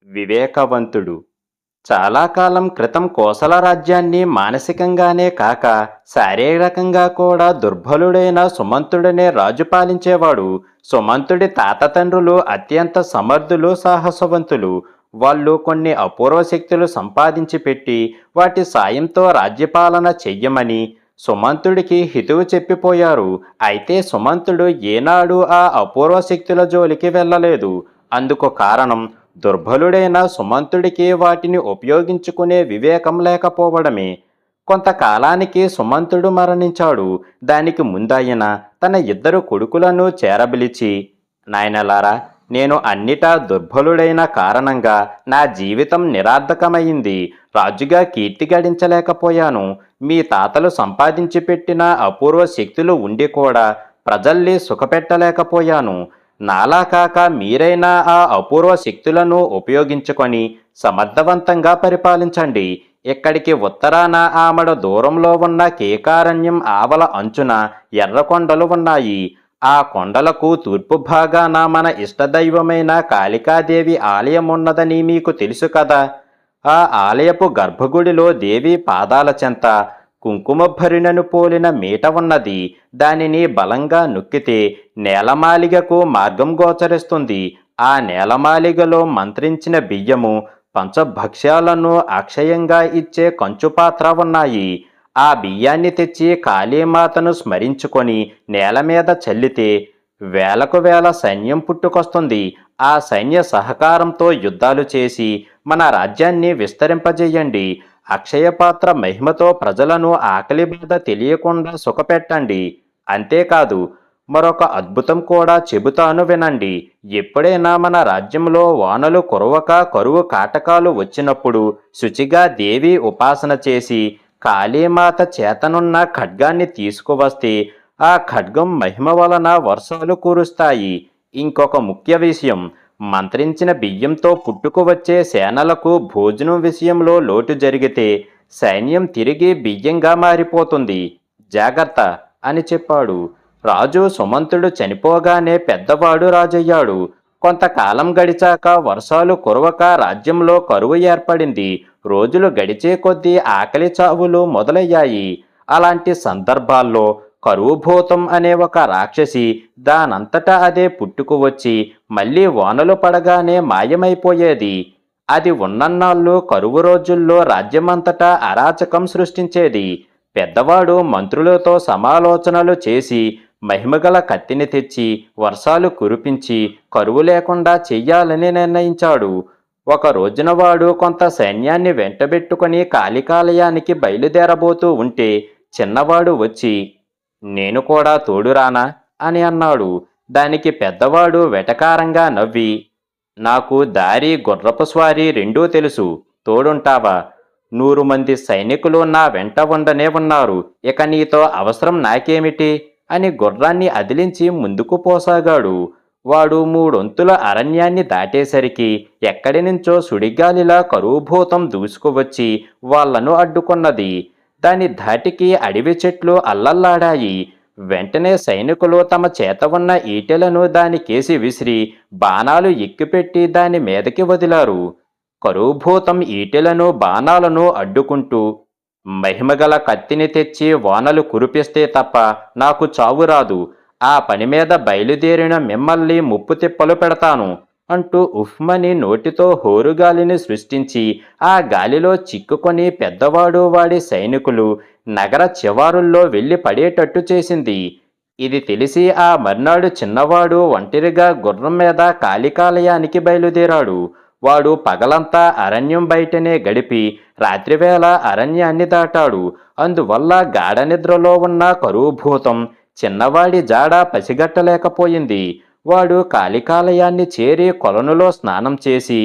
వివేకవంతుడు. చాలా కాలం క్రితం కోసల రాజ్యాన్ని మానసికంగానే కాక శారీరకంగా కూడా దుర్బలుడైన సుమంతుడనే రాజు పాలించేవాడు. సుమంతుడి తాతతండ్రులు అత్యంత సమర్థులు, సాహసవంతులు. వాళ్ళు కొన్ని అపూర్వ శక్తులు సంపాదించి పెట్టి వాటి సాయంతో రాజ్యపాలన చెయ్యమని సుమంతుడికి హితువు చెప్పిపోయారు. అయితే సుమంతుడు ఏనాడు ఆ అపూర్వ శక్తుల జోలికి వెళ్ళలేదు. అందుకు కారణం దుర్బలుడైన సుమంతుడికి వాటిని ఉపయోగించుకునే వివేకం లేకపోవడమే. కొంతకాలానికి సుమంతుడు మరణించాడు. దానికి ముందాయన తన ఇద్దరు కొడుకులను చేరబిలిచి, నాయనలారా, నేను అన్నిటా దుర్బలుడైన కారణంగా నా జీవితం నిరర్థకమైంది. రాజుగా కీర్తి గడించలేకపోయాను. మీ తాతలు సంపాదించి పెట్టిన అపూర్వ శక్తులు ఉండి కూడా ప్రజల్ని సుఖపెట్టలేకపోయాను. నాలా కాక మీరైనా ఆ అపూర్వ శక్తులను ఉపయోగించుకొని సమర్థవంతంగా పరిపాలించండి. ఇక్కడికి ఉత్తరాన ఆమడ దూరంలో ఉన్న కేకారణ్యం ఆవల అంచున ఎర్రకొండలు ఉన్నాయి. ఆ కొండలకు తూర్పు భాగాన మన ఇష్టదైవమైన కాళికాదేవి ఆలయం ఉన్నదని మీకు తెలుసు కదా. ఆ ఆలయపు గర్భగుడిలో దేవి పాదాల చెంత కుంకుమభరిణను పోలిన మీట ఉన్నది. దానిని బలంగా నొక్కితే నేలమాలిగకు మార్గం గోచరిస్తుంది. ఆ నేలమాలిగలో మంత్రించిన బియ్యము, పంచభక్ష్యాలను అక్షయంగా ఇచ్చే కంచుపాత్ర ఉన్నాయి. ఆ బియ్యాన్ని తెచ్చి కాళీమాతను స్మరించుకొని నేల మీద చల్లితే వేలకు వేల సైన్యం పుట్టుకొస్తుంది. ఆ సైన్య సహకారంతో యుద్ధాలు చేసి మన రాజ్యాన్ని విస్తరింపజేయండి. అక్షయపాత్ర మహిమతో ప్రజలను ఆకలి బాధ తెలియకుండా సుఖపెట్టండి. అంతేకాదు, మరొక అద్భుతం కూడా చెబుతాను వినండి. ఎప్పుడైనా మన రాజ్యంలో వానలు కురవక కరువు కాటకాలు వచ్చినప్పుడు శుచిగా దేవి ఉపాసన చేసి కాళీమాత చేతనున్న ఖడ్గాన్ని తీసుకువస్తే ఆ ఖడ్గం మహిమ వలన వర్షాలు కురుస్తాయి. ఇంకొక ముఖ్య విషయం, మంత్రించిన బియ్యంతో పుట్టుకు వచ్చే సేనలకు భోజనం విషయంలో లోటు జరిగితే సైన్యం తిరిగి బియ్యంగా మారిపోతుంది. జాగ్రత్త అని చెప్పాడు. రాజు సుమంతుడు చనిపోగానే పెద్దవాడు రాజయ్యాడు. కొంతకాలం గడిచాక వర్షాలు కురవక రాజ్యంలో కరువు ఏర్పడింది. రోజులు గడిచే కొద్దీ ఆకలి చావులు మొదలయ్యాయి. అలాంటి సందర్భాల్లో కరువుభూతం అనే ఒక రాక్షసి దానంతటా అదే పుట్టుకు వచ్చి మళ్ళీ వానలు పడగానే మాయమైపోయేది. అది ఉన్నన్నాళ్ళు కరువు రోజుల్లో రాజ్యమంతటా అరాచకం సృష్టించేది. పెద్దవాడు మంత్రులతో సమాలోచనలు చేసి మహిమగల కత్తిని తెచ్చి వర్షాలు కురిపించి కరువు లేకుండా చెయ్యాలని నిర్ణయించాడు. ఒక రోజున వాడు కొంత సైన్యాన్ని వెంటబెట్టుకుని కాళికాలయానికి బయలుదేరబోతూ ఉంటే చిన్నవాడు వచ్చి, నేను కూడా తోడురానా అని అన్నాడు. దానికి పెద్దవాడు వెటకారంగా నవ్వి, నాకు దారి గుర్రపు స్వారీ రెండూ తెలుసు, తోడుంటావా? 100 మంది సైనికులు నా వెంట ఉండనే ఉన్నారు. ఇక నీతో అవసరం నాకేమిటి అని గుర్రాన్ని అదిలించి ముందుకు పోసాగాడు. వాడు 3 అరణ్యాన్ని దాటేసరికి ఎక్కడి నుంచో సుడిగాలిలా కరువుభూతం దూసుకువచ్చి వాళ్లను అడ్డుకున్నది. దాని ధాటికి అడవి చెట్లు అల్లల్లాడాయి. వెంటనే సైనికులు తమ చేత ఉన్న ఈటెలను దానికేసి విసిరి బాణాలు ఎక్కుపెట్టి దాని మీదకి వదిలారు. కరువుభూతం ఈటెలను బాణాలను అడ్డుకుంటూ, మహిమగల కత్తిని తెచ్చి వానలు కురిపిస్తే తప్ప నాకు చావు రాదు. ఆ పని మీద బయలుదేరిన మిమ్మల్ని ముప్పు తిప్పలు పెడతాను అంటూ ఉఫ్మని నోటితో హోరుగాలిని సృష్టించి ఆ గాలిలో చిక్కుకొని పెద్దవాడు వాడి సైనికులు నగర చివారుల్లో వెళ్ళి పడేటట్టు చేసింది. ఇది తెలిసి ఆ మర్నాడు చిన్నవాడు ఒంటరిగా గుర్రం మీద కాళికాలయానికి బయలుదేరాడు. వాడు పగలంతా అరణ్యం బయటనే గడిపి రాత్రివేళ అరణ్యాన్ని దాటాడు. అందువల్ల గాఢ నిద్రలో ఉన్న కరువుభూతం చిన్నవాడి జాడ పసిగట్టలేకపోయింది. వాడు కాళికాలయాన్ని చేరి కొలనులో స్నానం చేసి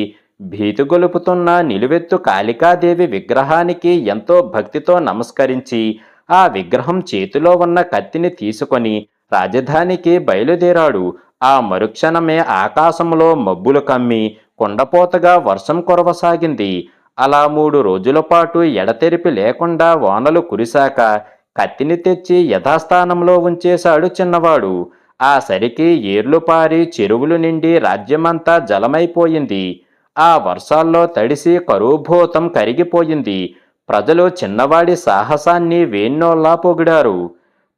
భీతిగొలుపుతున్న నిలువెత్తు కాళికాదేవి విగ్రహానికి ఎంతో భక్తితో నమస్కరించి ఆ విగ్రహం చేతిలో ఉన్న కత్తిని తీసుకొని రాజధానికి బయలుదేరాడు. ఆ మరుక్షణమే ఆకాశంలో మబ్బులు కమ్మి కుండపోతగా వర్షం కురవసాగింది. అలా 3 రోజుల పాటు ఎడతెరిపి లేకుండా వానలు కురిశాక కత్తిని తెచ్చి యథాస్థానంలో ఉంచేశాడు చిన్నవాడు. ఆ సరికి ఏర్లు పారి చెరువులు నిండి రాజ్యమంతా జలమైపోయింది. ఆ వర్షాల్లో తడిసి కరువుభూతం కరిగిపోయింది. ప్రజలు చిన్నవాడి సాహసాన్ని వేణ్ణోలా పొగిడారు.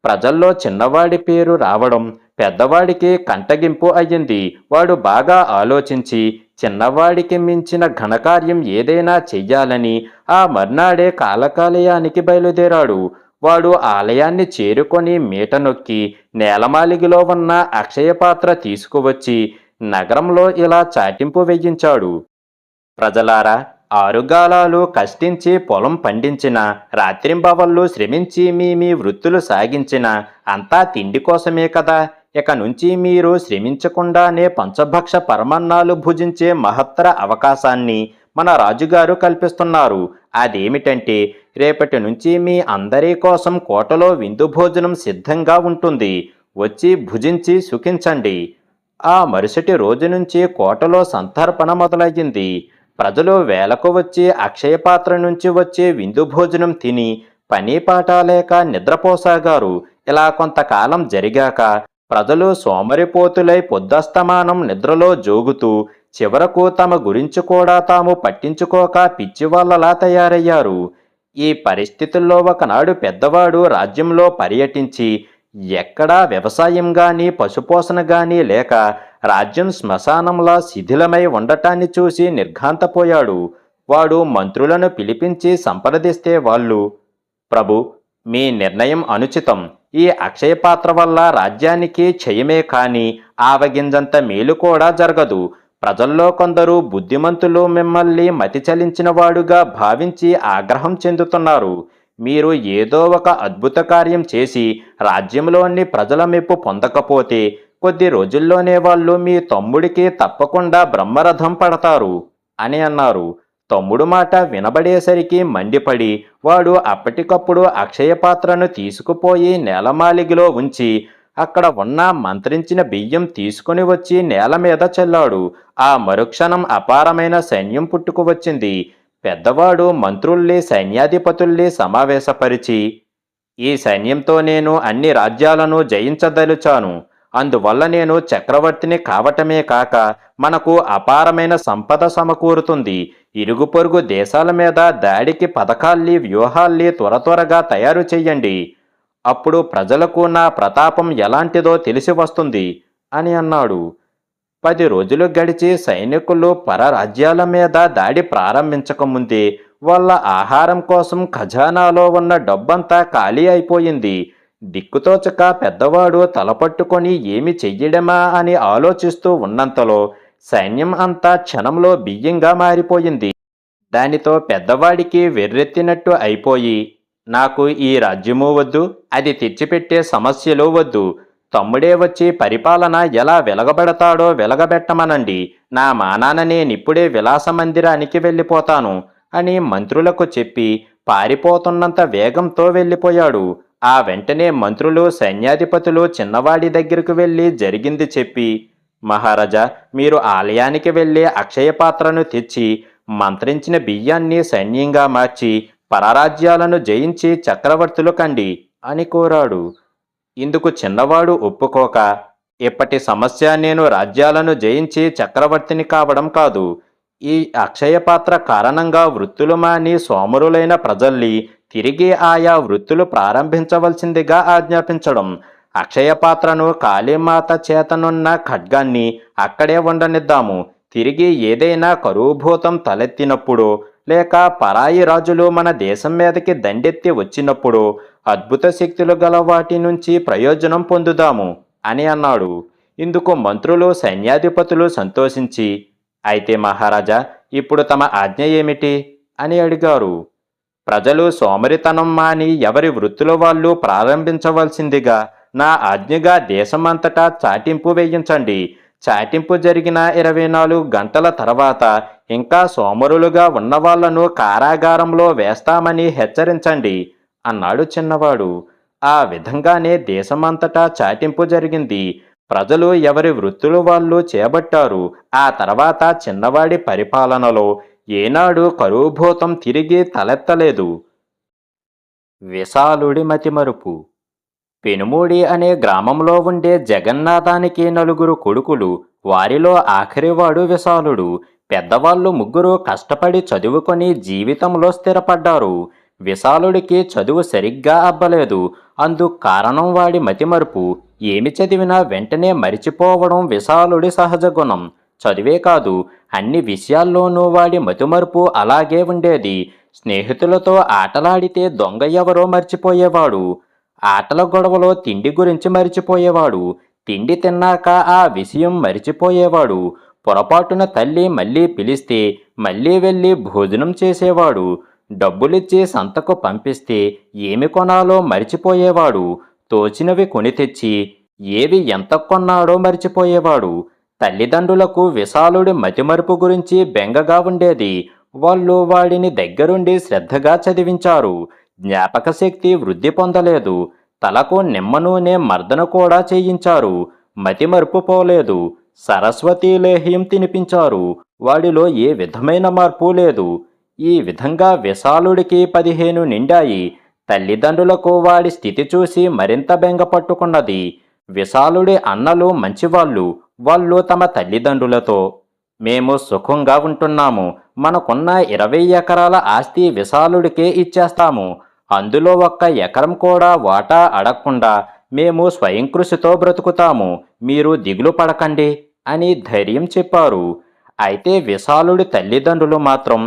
ప్రజల్లో చిన్నవాడి పేరు రావడం పెద్దవాడికి కంటగింపు అయ్యింది. వాడు బాగా ఆలోచించి చిన్నవాడికి మించిన ఘనకార్యం ఏదైనా చెయ్యాలని ఆ మర్నాడే కాలకాలయానికి బయలుదేరాడు. వాడు ఆలయాన్ని చేరుకొని మీట నొక్కి నేలమాలిగిలో ఉన్న అక్షయపాత్ర తీసుకువచ్చి నగరంలో ఇలా చాటింపు వేయించాడు. ప్రజలారా, ఆరుగాలాలు కష్టించి పొలం పండించిన, రాత్రింబవళ్ళు శ్రమించి మీ మీ వృత్తులు సాగించిన అంతా తిండి కోసమే కదా. ఇక నుంచి మీరు శ్రమించకుండానే పంచభక్ష పరమన్నాలు భుజించే మహత్తర అవకాశాన్ని మన రాజుగారు కల్పిస్తున్నారు. అదేమిటంటే, రేపటి నుంచి మీ అందరి కోసం కోటలో విందు భోజనం సిద్ధంగా ఉంటుంది. వచ్చి భుజించి సుఖించండి. ఆ మరుసటి రోజు నుంచి కోటలో సంతర్పణ మొదలయ్యింది. ప్రజలు వేలకు వచ్చి అక్షయపాత్ర నుంచి వచ్చే విందు భోజనం తిని పని పాట లేక నిద్రపోసాగారు. ఇలా కొంతకాలం జరిగాక ప్రజలు సోమరిపోతులై పొద్దస్తమానం నిద్రలో జోగుతూ చివరకు తమ గురించి కూడా తాము పట్టించుకోక పిచ్చివాళ్లలా తయారయ్యారు. ఈ పరిస్థితుల్లో ఒకనాడు పెద్దవాడు రాజ్యంలో పర్యటించి ఎక్కడా వ్యవసాయం గాని పశుపోషణ గాని లేక రాజ్యం శ్మశానంలా శిథిలమై ఉండటాన్ని చూసి నిర్ఘాంతపోయాడు. వాడు మంత్రులను పిలిపించి సంప్రదిస్తే వాళ్ళు, ప్రభు, మీ నిర్ణయం అనుచితం. ఈ అక్షయపాత్ర వల్ల రాజ్యానికి క్షయమే కాని ఆవగింజంత మేలు కూడా జరగదు. ప్రజల్లో కొందరు బుద్ధిమంతులు మిమ్మల్ని మతి చలించిన వాడుగా భావించి ఆగ్రహం చెందుతున్నారు. మీరు ఏదో ఒక అద్భుత కార్యం చేసి రాజ్యంలోని ప్రజల మెప్పు పొందకపోతే కొద్ది రోజుల్లోనే వాళ్ళు మీ తమ్ముడికి తప్పకుండా బ్రహ్మరథం పడతారు అని అన్నారు. తమ్ముడు మాట వినబడేసరికి మండిపడి వాడు అప్పటికప్పుడు అక్షయపాత్రను తీసుకుపోయి నేలమాలిగిలో ఉంచి అక్కడ ఉన్న మంత్రించిన బియ్యం తీసుకుని వచ్చి నేల మీద చల్లాడు. ఆ మరుక్షణం అపారమైన సైన్యం పుట్టుకువచ్చింది. పెద్దవాడు మంత్రుల్ని సైన్యాధిపతుల్ని సమావేశపరిచి, ఈ సైన్యంతో నేను అన్ని రాజ్యాలను జయించదలుచాను. అందువల్ల నేను చక్రవర్తిని కావటమే కాక మనకు అపారమైన సంపద సమకూరుతుంది. ఇరుగు పొరుగు దేశాల మీద దాడికి పథకాల్ని వ్యూహాల్ని త్వరగా తయారు చెయ్యండి. అప్పుడు ప్రజలకు నా ప్రతాపం ఎలాంటిదో తెలిసి వస్తుంది అని అన్నాడు. 10 రోజులు గడిచి సైనికులు పరరాజ్యాల మీద దాడి ప్రారంభించకముందే వాళ్ళ ఆహారం కోసం ఖజానాలో ఉన్న డబ్బంతా ఖాళీ అయిపోయింది. దిక్కుతోచక పెద్దవాడు తలపట్టుకొని ఏమి చెయ్యడమా అని ఆలోచిస్తూ ఉన్నంతలో సైన్యం అంతా క్షణంలో బియ్యంగా మారిపోయింది. దానితో పెద్దవాడికి వెర్రెత్తినట్టు అయిపోయి, నాకు ఈ రాజ్యమూ వద్దు, అది తెచ్చిపెట్టే సమస్యలు వద్దు. తమ్ముడే వచ్చి పరిపాలన ఎలా వెలగబెడతాడో వెలగబెట్టమనండి. నా మానాన నేనిప్పుడే విలాస మందిరానికి వెళ్ళిపోతాను అని మంత్రులకు చెప్పి పారిపోతున్నంత వేగంతో వెళ్ళిపోయాడు. ఆ వెంటనే మంత్రులు సైన్యాధిపతులు చిన్నవాడి దగ్గరకు వెళ్ళి జరిగింది చెప్పి, మహారాజా, మీరు ఆలయానికి వెళ్ళి అక్షయపాత్రను తెచ్చి మంత్రించిన బియ్యాన్ని సైన్యంగా మార్చి పరరాజ్యాలను జయించి చక్రవర్తులు కండి అని కోరాడు. ఇందుకు చిన్నవాడు ఒప్పుకోక, ఇప్పటి సమస్య నేను రాజ్యాలను జయించి చక్రవర్తిని కావడం కాదు. ఈ అక్షయపాత్ర కారణంగా వృత్తులు మాని సోమరులైన ప్రజల్ని తిరిగి ఆయా వృత్తులు ప్రారంభించవలసిందిగా ఆజ్ఞాపించడం. అక్షయపాత్రను కాళీమాత చేతనున్న ఖడ్గాన్ని అక్కడే ఉండనిద్దాము. తిరిగి ఏదైనా కరువుభూతం తలెత్తినప్పుడు లేక పరాయి రాజులు మన దేశం మీదకి దండెత్తి వచ్చినప్పుడు అద్భుత శక్తులు గల వాటి నుంచి ప్రయోజనం పొందుదాము అని అన్నాడు. ఇందుకు మంత్రులు సైన్యాధిపతులు సంతోషించి, అయితే మహారాజా, ఇప్పుడు తమ ఆజ్ఞ ఏమిటి అని అడిగారు. ప్రజలు సోమరితనం మాని ఎవరి వృత్తుల వాళ్ళు ప్రారంభించవలసిందిగా నా ఆజ్ఞగా దేశమంతటా చాటింపు వేయించండి. చాటింపు జరిగిన 24 గంటల తర్వాత ఇంకా సోమరులుగా ఉన్నవాళ్లను కారాగారంలో వేస్తామని హెచ్చరించండి అన్నాడు చిన్నవాడు. ఆ విధంగానే దేశమంతటా చాటింపు జరిగింది. ప్రజలు ఎవరి వృత్తులు వాళ్ళు చేపట్టారు. ఆ తర్వాత చిన్నవాడి పరిపాలనలో ఏనాడు కరువుభూతం తిరిగి తలెత్తలేదు. విశాలుడి మతిమరుపు. పెనుమూడి అనే గ్రామంలో ఉండే జగన్నాథానికి 4 కొడుకులు. వారిలో ఆఖరివాడు విశాలుడు. పెద్దవాళ్ళు ముగ్గురు కష్టపడి చదువుకొని జీవితంలో స్థిరపడ్డారు. విశాలుడికి చదువు సరిగ్గా అబ్బలేదు. అందుకు కారణం వాడి మతిమరుపు. ఏమి చదివినా వెంటనే మరిచిపోవడం విశాలుడి సహజ గుణం. చదివే కాదు, అన్ని విషయాల్లోనూ వాడి మతిమరుపు అలాగే ఉండేది. స్నేహితులతో ఆటలాడితే దొంగ ఎవరో మర్చిపోయేవాడు. ఆటల గొడవలో తిండి గురించి మరిచిపోయేవాడు. తిండి తిన్నాక ఆ విషయం మరిచిపోయేవాడు. పొరపాటున తల్లి మళ్ళీ పిలిస్తే మళ్ళీ వెళ్ళి భోజనం చేసేవాడు. డబ్బులిచ్చి సంతకు పంపిస్తే ఏమి కొనాలో మరిచిపోయేవాడు. తోచినవి కొని తెచ్చి ఏవి ఎంత కొన్నాడో మరిచిపోయేవాడు. తల్లిదండ్రులకు విశాలుడి మతిమరుపు గురించి బెంగగా ఉండేది. వాళ్ళు వాడిని దగ్గరుండి శ్రద్ధగా చదివించారు. జ్ఞాపక శక్తి వృద్ధి పొందలేదు. తలకు నిమ్మ నూనె మర్దన కూడా చేయించారు. మతిమరుపు పోలేదు. సరస్వతీ లేహ్యం తినిపించారు. వాడిలో ఏ విధమైన మార్పు లేదు. ఈ విధంగా విశాలుడికి 15 నిండాయి. తల్లిదండ్రులకు వాడి స్థితి చూసి మరింత బెంగ పట్టుకున్నది. విశాలుడి అన్నలు మంచివాళ్ళు. వాళ్ళు తమ తల్లిదండ్రులతో, మేము సుఖంగా ఉంటున్నాము. మనకున్న 20 ఎకరాల ఆస్తి విశాలుడికే ఇచ్చేస్తాము. అందులో 1 ఎకరం కూడా వాటా అడగకుండా మేము స్వయం కృషితో బ్రతుకుతాము. మీరు దిగులు పడకండి అని ధైర్యం చెప్పారు. అయితే విశాలుడి తల్లిదండ్రులు మాత్రం,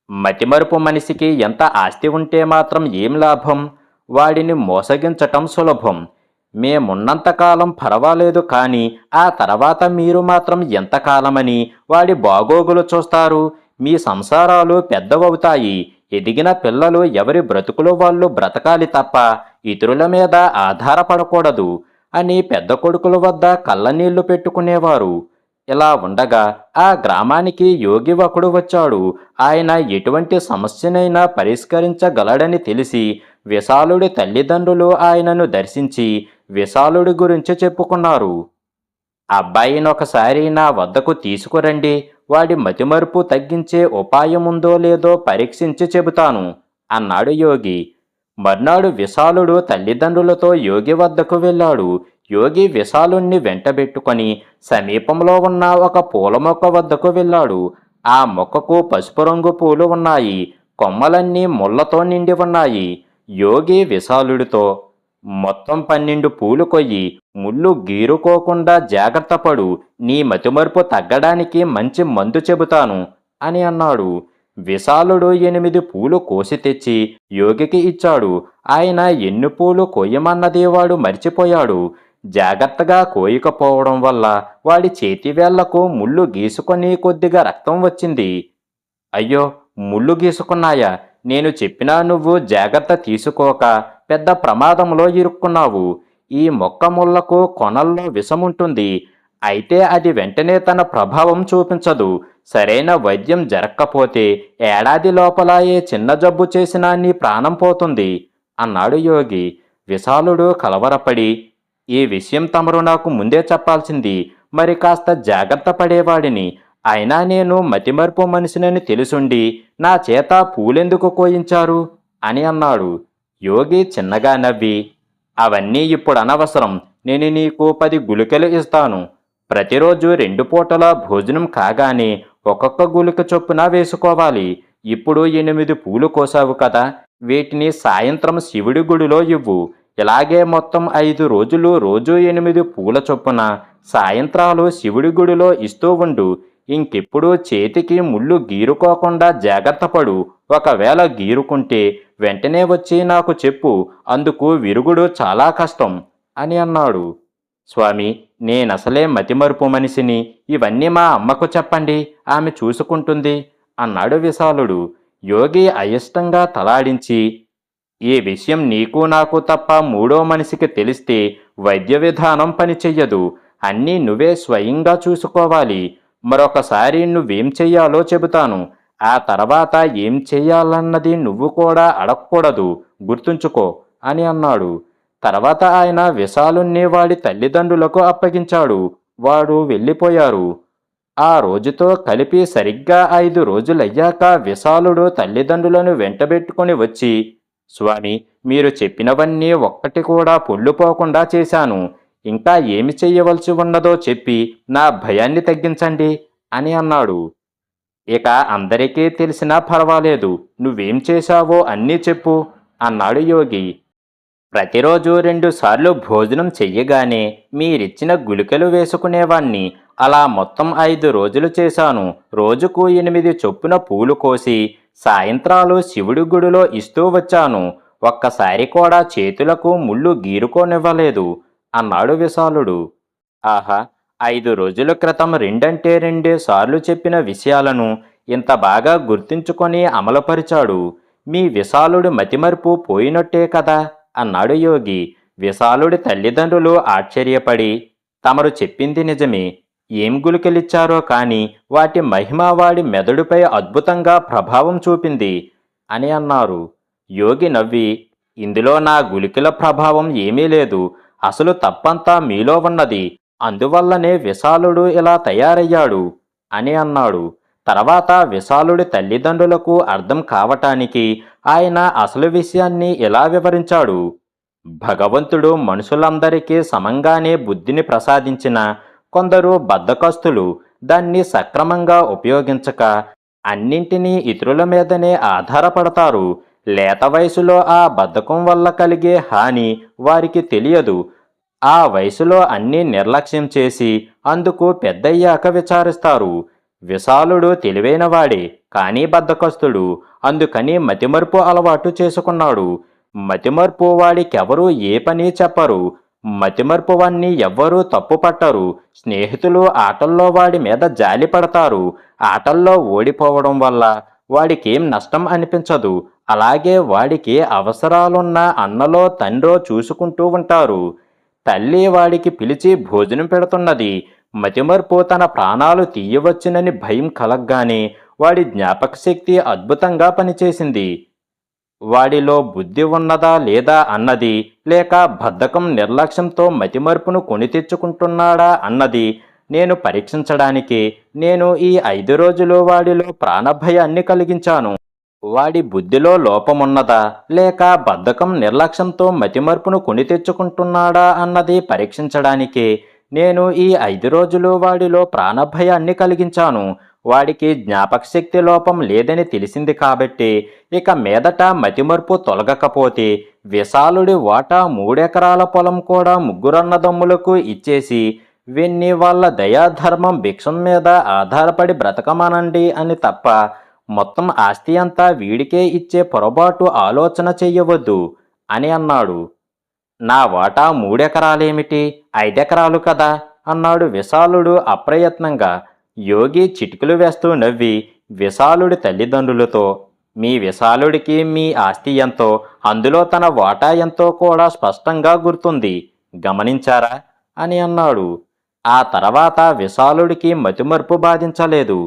మతిమరుపు మనిషికి ఎంత ఆస్తి ఉంటే మాత్రం ఏం లాభం? వాడిని మోసగించటం సులభం. మేమున్నంతకాలం పర్వాలేదు, కానీ ఆ తర్వాత మీరు మాత్రం ఎంతకాలమని వాడి బాగోగులు చూస్తారు? మీ సంసారాలు పెద్దవవుతాయి. ఎదిగిన పిల్లలు ఎవరి బ్రతుకులు వాళ్ళు బ్రతకాలి తప్ప ఇతరుల మీద ఆధారపడకూడదు అని పెద్ద కొడుకుల వద్ద కళ్ళనీళ్లు పెట్టుకునేవారు. ఇలా ఉండగా ఆ గ్రామానికి యోగి ఒకడు వచ్చాడు. ఆయన ఎటువంటి సమస్యనైనా పరిష్కరించగలడని తెలిసి విశాలుడి తల్లిదండ్రులు ఆయనను దర్శించి విశాలుడి గురించి చెప్పుకున్నారు. అబ్బాయినొకసారి నా వద్దకు తీసుకురండి. వాడి మతిమరుపు తగ్గించే ఉపాయముందో లేదో పరీక్షించి చెబుతాను అన్నాడు యోగి. మర్నాడు విశాలుడు తల్లిదండ్రులతో యోగి వద్దకు వెళ్ళాడు. యోగి విశాలుణ్ణి వెంటబెట్టుకొని సమీపంలో ఉన్న ఒక పూల మొక్క వద్దకు వెళ్ళాడు. ఆ మొక్కకు పసుపు రంగు పూలు ఉన్నాయి. కొమ్మలన్నీ ముళ్లతో నిండి ఉన్నాయి. యోగి విశాలుడితో, మొత్తం 12 పూలు కొయ్యి, ముళ్ళు గీరుకోకుండా జాగ్రత్త పడు. నీ మతిమరుపు తగ్గడానికి మంచి మందు చెబుతాను అని అన్నాడు. విశాలుడు 8 పూలు కోసి తెచ్చి యోగికి ఇచ్చాడు. ఆయన ఎన్ని పూలు కొయ్యమన్నది వాడు మర్చిపోయాడు. జాగ్రత్తగా కోయకపోవడం వల్ల వాడి చేతివేళ్లకు ముళ్ళు గీసుకొని కొద్దిగా రక్తం వచ్చింది. అయ్యో, ముళ్ళు గీసుకున్నాయా? నేను చెప్పినా నువ్వు జాగ్రత్త తీసుకోక పెద్ద ప్రమాదంలో ఇరుక్కున్నావు. ఈ మొక్క ముళ్లకు కొనల్లో విషముంటుంది. అయితే అది వెంటనే తన ప్రభావం చూపించదు. సరైన వైద్యం జరక్కపోతే ఏడాది లోపల ఏ చిన్న జబ్బు చేసినా నీ ప్రాణం పోతుంది అన్నాడు యోగి. విశాలుడు కలవరపడి, ఈ విషయం తమరు నాకు ముందే చెప్పాల్సింది. మరి కాస్త జాగ్రత్త పడేవాడిని. అయినా నేను మతిమరుపు మనిషినని తెలుసుండి నా చేత పూలెందుకు కోయించారు అని అన్నాడు. యోగి చిన్నగా నవ్వి, అవన్నీ ఇప్పుడు అనవసరం. నేను నీకు 10 గుళికలు ఇస్తాను. ప్రతిరోజు 2 పూటల భోజనం కాగానే ఒక్కొక్క గుళిక చొప్పున వేసుకోవాలి. ఇప్పుడు 8 పూలు కోసావు కదా, వీటిని సాయంత్రం శివుడి గుడిలో ఇవ్వు. ఇలాగే మొత్తం 5 రోజులు రోజు 8 పూల చొప్పున సాయంత్రాలు శివుడి గుడిలో ఇస్తూ ఉండు. ఇంకెప్పుడు చేతికి ముళ్ళు గీరుకోకుండా జాగ్రత్త పడు. ఒకవేళ గీరుకుంటే వెంటనే వచ్చి నాకు చెప్పు. అందుకు విరుగుడు చాలా కష్టం అని అన్నాడు. స్వామి, నేనసలే మతిమరుపు మనిషిని. ఇవన్నీ మా అమ్మకు చెప్పండి, ఆమె చూసుకుంటుంది అన్నాడు విశాలుడు. యోగి అయిష్టంగా తలాడించి, ఈ విషయం నీకు నాకు తప్ప మూడో మనిషికి తెలిస్తే వైద్య విధానం పనిచెయ్యదు. అన్నీ నువ్వే స్వయంగా చూసుకోవాలి. మరొకసారి నువ్వేం చెయ్యాలో చెబుతాను. ఆ తర్వాత ఏం చెయ్యాలన్నది నువ్వు కూడా అడగకూడదు, గుర్తుంచుకో అని అన్నాడు. తర్వాత ఆయన విశాలుణ్ణి వాడి తల్లిదండ్రులకు అప్పగించాడు. వాడు వెళ్ళిపోయారు. ఆ రోజుతో కలిపి సరిగ్గా 5 రోజులయ్యాక విశాలుడు తల్లిదండ్రులను వెంటబెట్టుకుని వచ్చి, స్వామి, మీరు చెప్పినవన్నీ ఒక్కటి కూడా పొల్లుపోకుండా చేశాను. ఇంకా ఏమి చెయ్యవలసి ఉన్నదో చెప్పి నా భయాన్ని తగ్గించండి అని అన్నాడు. ఇక అందరికీ తెలిసినా పర్వాలేదు, నువ్వేం చేశావో అన్నీ చెప్పు అన్నాడు యోగి. ప్రతిరోజు 2 సార్లు భోజనం చెయ్యగానే మీరిచ్చిన గుళికలు వేసుకునేవాణ్ణి. అలా మొత్తం 5 రోజులు చేశాను. రోజుకు 8 చొప్పున పూలు కోసి సాయంత్రాలు శివుడి గుడిలో ఇస్తూ వచ్చాను. ఒక్కసారి కూడా చేతులకు ముళ్ళు గీరుకోనివ్వలేదు అన్నాడు విశాలుడు. ఆహా! 5 రోజుల క్రితం 2 సార్లు చెప్పిన విషయాలను ఇంత బాగా గుర్తుంచుకొని అమలుపరిచాడు. మీ విశాలుడి మతిమరుపు పోయినట్టే కదా అన్నాడు యోగి. విశాలుడి తల్లిదండ్రులు ఆశ్చర్యపడి, తమరు చెప్పింది నిజమే. ఏం గుళికలిచ్చారో కాని వాటి మహిమ వాడి మెదడుపై అద్భుతంగా ప్రభావం చూపింది అని అన్నారు. యోగి నవ్వి, ఇందులో నా గుళికల ప్రభావం ఏమీ లేదు. అసలు తప్పంతా మీలో ఉన్నది. అందువల్లనే విశాలుడు ఇలా తయారయ్యాడు అని అన్నాడు. తర్వాత విశాలుడి తల్లిదండ్రులకు అర్థం కావటానికి ఆయన అసలు విషయాన్ని ఇలా వివరించాడు. భగవంతుడు మనుషులందరికీ సమంగానే బుద్ధిని ప్రసాదించిన కొందరు బద్ధకస్తులు దాన్ని సక్రమంగా ఉపయోగించక అన్నింటినీ ఇతరుల మీదనే ఆధారపడతారు. లేత వయసులో ఆ బద్ధకం వల్ల కలిగే హాని వారికి తెలియదు. ఆ వయసులో అన్నీ నిర్లక్ష్యం చేసి అందుకు పెద్దయ్యాక విచారిస్తారు. విశాలుడు తెలివైనవాడే, కానీ బద్ధకస్తుడు. అందుకని మతిమరుపు అలవాటు చేసుకున్నాడు. మతిమరుపు వాడికెవరూ ఏ పని చెప్పరు. మతిమరుపు వాణ్ణి ఎవ్వరూ తప్పు పట్టరు. స్నేహితులు ఆటల్లో వాడి మీద జాలి పడతారు. ఆటల్లో ఓడిపోవడం వల్ల వాడికేం నష్టం అనిపించదు. అలాగే వాడికి అవసరాలున్న అన్నలో తండ్రో చూసుకుంటూ ఉంటారు. తల్లి వాడికి పిలిచి భోజనం పెడుతున్నది. మతిమరుపు తన ప్రాణాలు తీయవచ్చునని భయం కలగ్గానే వాడి జ్ఞాపకశక్తి అద్భుతంగా పనిచేసింది. వాడిలో బుద్ధి ఉన్నదా లేదా అన్నది, లేక బద్ధకం నిర్లక్ష్యంతో మతిమరుపును కొని తెచ్చుకుంటున్నాడా అన్నది నేను పరీక్షించడానికి నేను ఈ 5 రోజులు వాడిలో ప్రాణభయాన్ని కలిగించాను. వాడి బుద్ధిలో లోపమున్నదా, లేక బద్ధకం నిర్లక్ష్యంతో మతిమరుపును కొని తెచ్చుకుంటున్నాడా అన్నది పరీక్షించడానికే నేను ఈ 5 రోజులు వాడిలో ప్రాణభయాన్ని కలిగించాను. వాడికి జ్ఞాపకశక్తి లోపం లేదని తెలిసింది కాబట్టి ఇక మీదట మతిమరుపు తొలగకపోతే విశాలుడి వాటా 3 ఎకరాల పొలం కూడా 3 అన్నదమ్ములకు ఇచ్చేసి వీణ్ణి వాళ్ళ దయాధర్మం భిక్షం మీద ఆధారపడి బ్రతకమనండి అని తప్ప మొత్తం ఆస్తి అంతా వీడికే ఇచ్చే పొరపాటు ఆలోచన చెయ్యవద్దు అని అన్నాడు. నా వాటా 3 ఎకరాలేమిటి, 5 ఎకరాలు కదా అన్నాడు విశాలుడు అప్రయత్నంగా. యోగి చిటికలు వేస్తూ నవ్వి విశాలుడి తల్లిదండ్రులతో, మీ విశాలుడికి మీ ఆస్తి ఎంతో, అందులో తన వాటా ఎంతో కూడా స్పష్టంగా గుర్తుంది, గమనించారా అని అన్నాడు. ఆ తర్వాత విశాలుడికి మతిమరుపు బాధించలేదు.